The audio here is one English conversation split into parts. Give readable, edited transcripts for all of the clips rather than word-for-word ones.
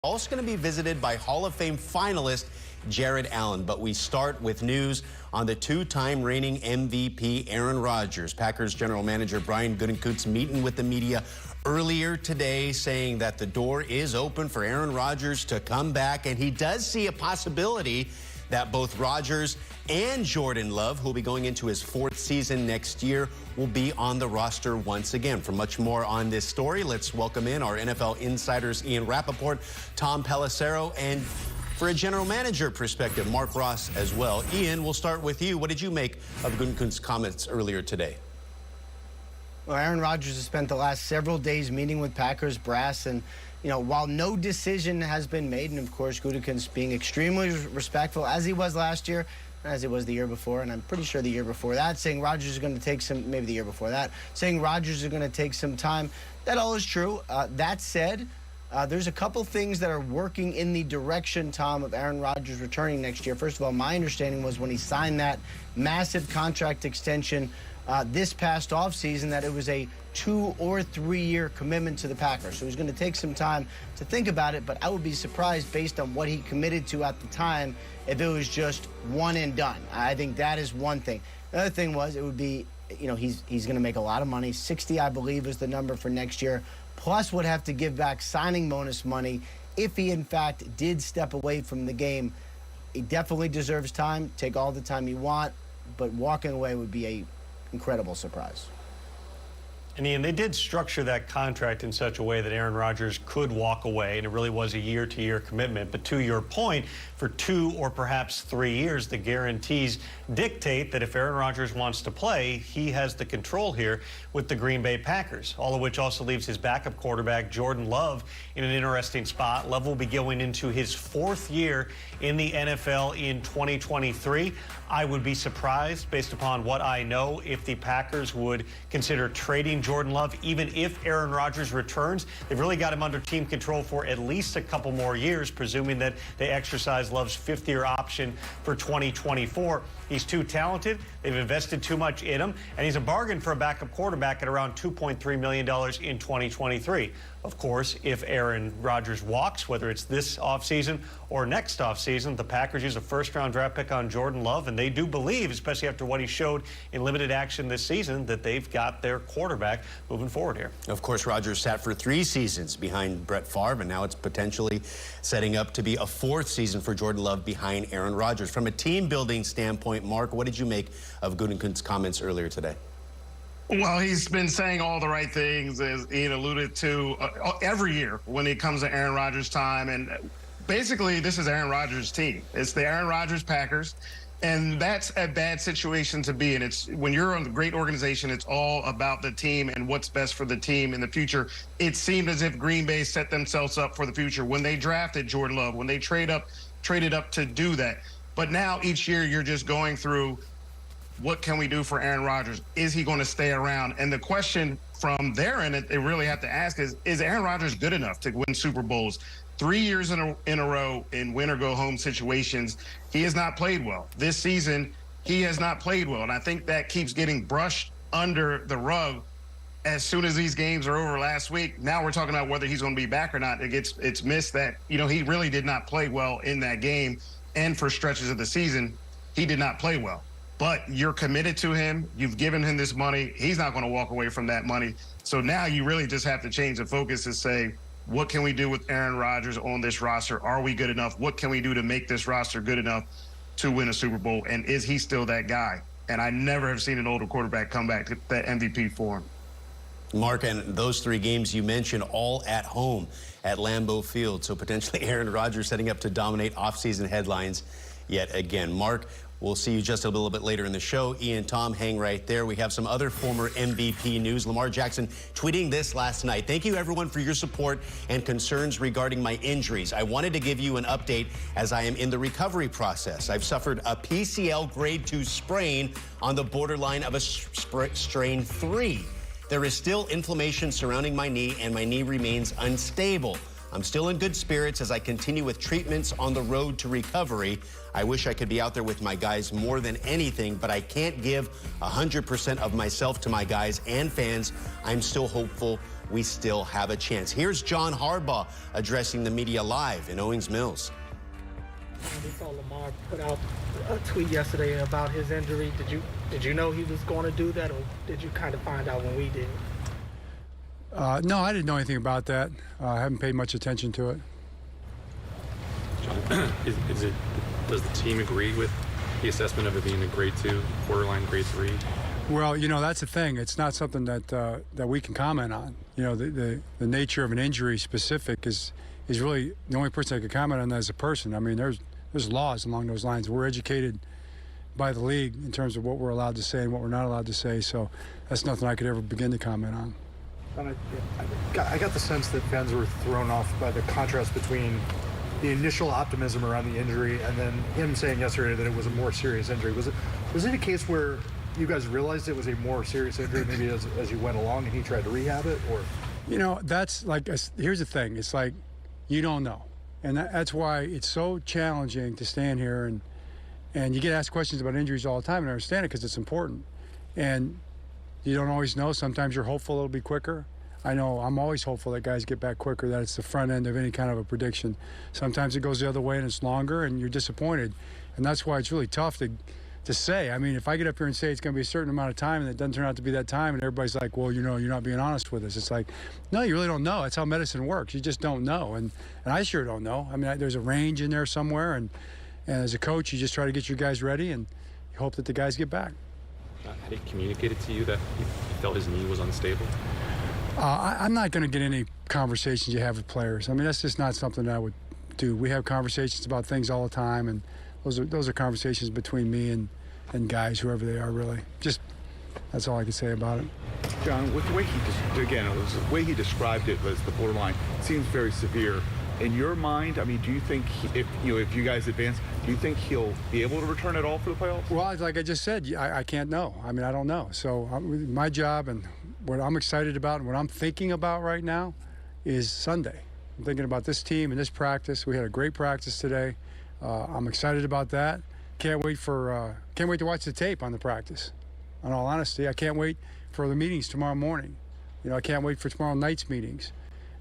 Also going to be visited by Hall of Fame finalist Jared Allen. But we start with news on the two-time reigning MVP Aaron Rodgers. Packers general manager Brian Gutekunst meeting with the media earlier today, saying that the door is open for Aaron Rodgers to come back, and he does see a possibility that both Rodgers and Jordan Love, who will be going into his fourth season next year, will be on the roster once again. For much more on this story, let's welcome in our NFL insiders Ian Rapoport, Tom Pelissero, and for a general manager perspective, Mark Ross as well. Ian, we'll start with you. What did you make of Gutekunst's comments earlier today? Well, Aaron Rodgers has spent the last several days meeting with Packers brass, and while no decision has been made, and of course Gutekunst being extremely respectful, as he was last year, as he was the year before, and I'm pretty sure the year before that, saying Rodgers is going to take some, maybe the year before that, saying Rodgers is going to take some time. That all is true. That said, there's a couple things that are working in the direction, Tom, of Aaron Rodgers returning next year. First of all, my understanding was when he signed that massive contract extension this past offseason that it was a 2 or 3 year commitment to the Packers. So he's going to take some time to think about it, but I would be surprised based on what he committed to at the time if it was just one and done. I think that is one thing. The other thing was it would be, he's going to make a lot of money. 60, I believe, is the number for next year, plus would have to give back signing bonus money if he, in fact, did step away from the game. He definitely deserves time. Take all the time you want, but walking away would be a incredible surprise. And Ian, they did structure that contract in such a way that Aaron Rodgers could walk away, and it really was a year-to-year commitment. But to your point, for 2 or perhaps 3 years, the guarantees dictate that if Aaron Rodgers wants to play, he has the control here with the Green Bay Packers, all of which also leaves his backup quarterback, Jordan Love, in an interesting spot. Love will be going into his 4th year in the NFL in 2023. I would be surprised, based upon what I know, if the Packers would consider trading Jordan Love, even if Aaron Rodgers returns. They've really got him under team control for at least a couple more years, presuming that they exercise Love's 5th-year option for 2024. He's too talented. They've invested too much in him, and he's a bargain for a backup quarterback at around $2.3 million in 2023. Of course, if Aaron Rodgers walks, whether it's this offseason or next offseason, the Packers use a first-round draft pick on Jordan Love, and they do believe, especially after what he showed in limited action this season, that they've got their quarterback moving forward here. Of course, Rodgers sat for 3 seasons behind Brett Favre, and now it's potentially setting up to be a 4th season for Jordan Love behind Aaron Rodgers. From a team-building standpoint, Mark, what did you make of Gutekunst's comments earlier today? Well, he's been saying all the right things, as Ian alluded to, every year when it comes to Aaron Rodgers' time. And basically, this is Aaron Rodgers' team. It's the Aaron Rodgers Packers, and that's a bad situation to be in. It's when you're on a great organization, it's all about the team and what's best for the team in the future. It seemed as if Green Bay set themselves up for the future when they drafted Jordan Love, when they traded up to do that. But now each year you're just going through, what can we do for Aaron Rodgers? Is he going to stay around? And the question from there, and they really have to ask is Aaron Rodgers good enough to win Super Bowls? 3 years in a row in win-or-go-home situations, he has not played well. This season, he has not played well, and I think that keeps getting brushed under the rug as soon as these games are over last week. Now we're talking about whether he's going to be back or not. It's missed that, he really did not play well in that game, and for stretches of the season, he did not play well. But you're committed to him. You've given him this money. He's not going to walk away from that money. So now you really just have to change the focus and say, what can we do with Aaron Rodgers on this roster? Are we good enough? What can we do to make this roster good enough to win a Super Bowl? And is he still that guy? And I never have seen an older quarterback come back to that MVP form. Mark, and those 3 games you mentioned, all at home at Lambeau Field. So potentially Aaron Rodgers setting up to dominate offseason headlines yet again. Mark, we'll see you just a little bit later in the show. Ian, Tom, hang right there. We have some other former MVP news. Lamar Jackson tweeting this last night. Thank you, everyone, for your support and concerns regarding my injuries. I wanted to give you an update as I am in the recovery process. I've suffered a PCL grade 2 sprain on the borderline of a strain 3. There is still inflammation surrounding my knee, and my knee remains unstable. I'm still in good spirits as I continue with treatments on the road to recovery. I wish I could be out there with my guys more than anything, but I can't give 100% of myself to my guys and fans. I'm still hopeful we still have a chance. Here's John Harbaugh addressing the media live in Owings Mills. We saw Lamar put out a tweet yesterday about his injury. Did you know he was going to do that, or did you kind of find out when we did? No, I didn't know anything about that. I haven't paid much attention to it. John, does the team agree with the assessment of it being a grade 2, borderline grade 3? Well, that's the thing. It's not something that we can comment on. The nature of an injury specific is really the only person that can comment on that as a person. I mean, there's laws along those lines. We're educated by the league in terms of what we're allowed to say and what we're not allowed to say. So that's nothing I could ever begin to comment on. I got the sense that fans were thrown off by the contrast between the initial optimism around the injury and then him saying yesterday that it was a more serious injury. Was it a case where you guys realized it was a more serious injury maybe as you went along and he tried to rehab it? Or that's like, here's the thing. It's like you don't know. And that's why it's so challenging to stand here and you get asked questions about injuries all the time, and I understand it because it's important. And you don't always know. Sometimes you're hopeful it'll be quicker. I know I'm always hopeful that guys get back quicker, that it's the front end of any kind of a prediction. Sometimes it goes the other way and it's longer and you're disappointed. And that's why it's really tough to say. I mean, if I get up here and say it's going to be a certain amount of time and it doesn't turn out to be that time and everybody's like, well, you're not being honest with us. It's like, no, you really don't know. That's how medicine works. You just don't know. And I sure don't know. I mean, there's a range in there somewhere. And as a coach, you just try to get your guys ready and you hope that the guys get back. Had he communicated to you that he felt his knee was unstable? I'm not going to get any conversations you have with players. I mean, that's just not something that I would do. We have conversations about things all the time, and those are conversations between me and guys, whoever they are, really. Just that's all I can say about it. John, with the way the way he described it was the borderline. It seems very severe. In your mind, I mean, do you think if you guys advance, do you think he'll be able to return at all for the playoffs? Well, like I just said, I can't know. I mean, I don't know. So my job and what I'm excited about and what I'm thinking about right now is Sunday. I'm thinking about this team and this practice. We had a great practice today. I'm excited about that. Can't wait to watch the tape on the practice. In all honesty, I can't wait for the meetings tomorrow morning. I can't wait for tomorrow night's meetings.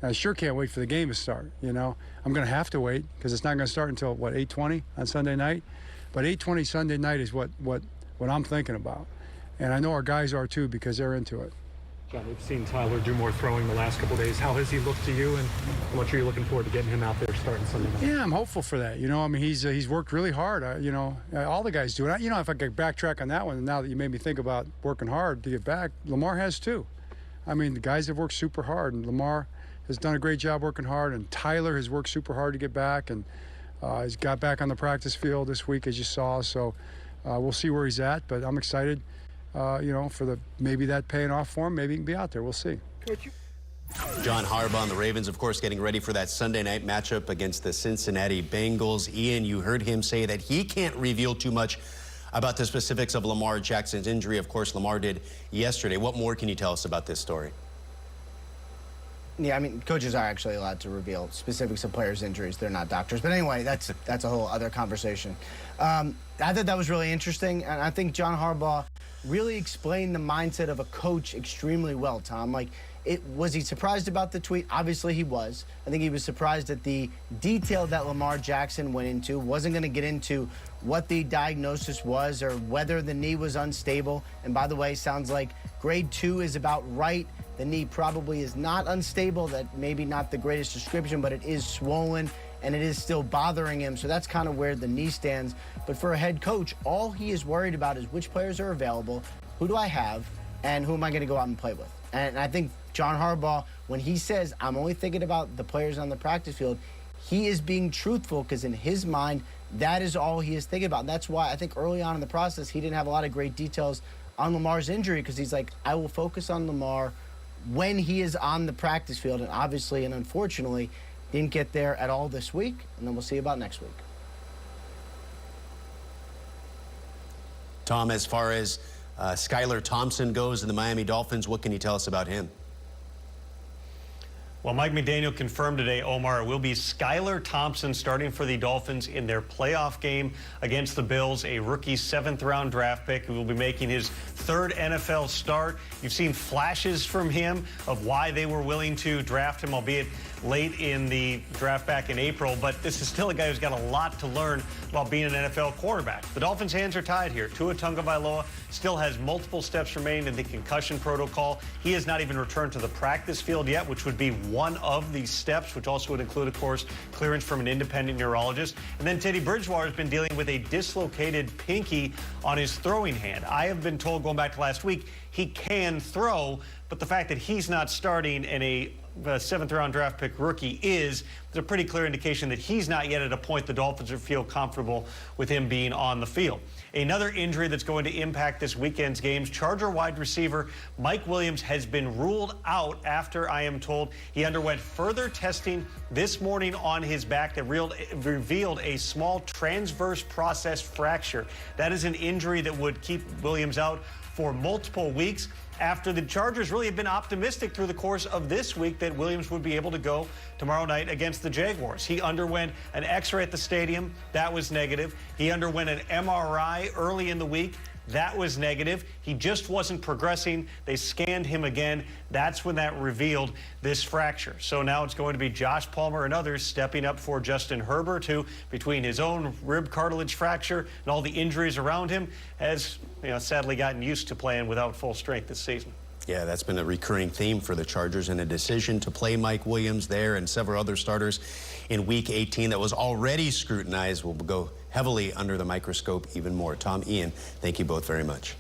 And I sure can't wait for the game to start. I'm going to have to wait because it's not going to start until 8:20 on Sunday night. But 8:20 Sunday night is what I'm thinking about, and I know our guys are too because they're into it. John, we've seen Tyler do more throwing the last couple of days. How has he looked to you, and how much are you looking forward to getting him out there starting Sunday night? Yeah, I'm hopeful for that. I mean, he's worked really hard. All the guys do. And if I could backtrack on that one, now that you made me think about working hard to get back, Lamar has too. I mean, the guys have worked super hard, and Lamar has done a great job working hard, and Tyler has worked super hard to get back, and he's got back on the practice field this week, as you saw. So we'll see where he's at, but I'm excited, for maybe that paying off for him. Maybe he can be out there. We'll see. John Harbaugh and the Ravens, of course, getting ready for that Sunday night matchup against the Cincinnati Bengals. Ian, you heard him say that he can't reveal too much about the specifics of Lamar Jackson's injury. Of course, Lamar did yesterday. What more can you tell us about this story? Yeah, I mean, coaches are actually allowed to reveal specifics of players' injuries. They're not doctors. But anyway, that's a whole other conversation. I thought that was really interesting, and I think John Harbaugh really explained the mindset of a coach extremely well, Tom. Was he surprised about the tweet? Obviously he was. I think he was surprised at the detail that Lamar Jackson went into. Wasn't going to get into what the diagnosis was or whether the knee was unstable. And by the way, sounds like grade 2 is about right. The knee probably is not unstable. That maybe not the greatest description, but it is swollen and it is still bothering him. So that's kind of where the knee stands. But for a head coach, all he is worried about is which players are available, who do I have, and who am I going to go out and play with. And I think John Harbaugh, when he says, I'm only thinking about the players on the practice field, he is being truthful because in his mind, that is all he is thinking about. And that's why I think early on in the process, he didn't have a lot of great details on Lamar's injury because he's like, I will focus on Lamar when he is on the practice field. And obviously and unfortunately, didn't get there at all this week. And then we'll see about next week. Tom, as far as Skylar Thompson goes in the Miami Dolphins, what can you tell us about him? Well, Mike McDaniel confirmed today, Omar, it will be Skylar Thompson starting for the Dolphins in their playoff game against the Bills, a rookie 7th-round draft pick who will be making his 3rd NFL start. You've seen flashes from him of why they were willing to draft him, albeit late in the draft back in April, but this is still a guy who's got a lot to learn about being an NFL quarterback. The Dolphins' hands are tied here. Tua Tagovailoa still has multiple steps remaining in the concussion protocol. He has not even returned to the practice field yet, which would be one of these steps, which also would include, of course, clearance from an independent neurologist. And then Teddy Bridgewater has been dealing with a dislocated pinky on his throwing hand. I have been told, going back to last week, he can throw, but the fact that he's not starting and a 7th-round draft pick rookie is a pretty clear indication that he's not yet at a point the Dolphins feel comfortable with him being on the field. Another injury that's going to impact this weekend's games, Charger wide receiver Mike Williams has been ruled out after, I am told, he underwent further testing this morning on his back that revealed a small transverse process fracture. That is an injury that would keep Williams out for multiple weeks, after the Chargers really have been optimistic through the course of this week that Williams would be able to go tomorrow night against the Jaguars. He underwent an X-ray at the stadium. That was negative. He underwent an MRI early in the week. That was negative. He just wasn't progressing. They scanned him again. That's when that revealed this fracture. So now it's going to be Josh Palmer and others stepping up for Justin Herbert, who, between his own rib cartilage fracture and all the injuries around him, has sadly gotten used to playing without full strength this season. Yeah, that's been a recurring theme for the Chargers, and a decision to play Mike Williams there and several other starters in Week 18 that was already scrutinized will go heavily under the microscope even more. Tom, Ian, thank you both very much.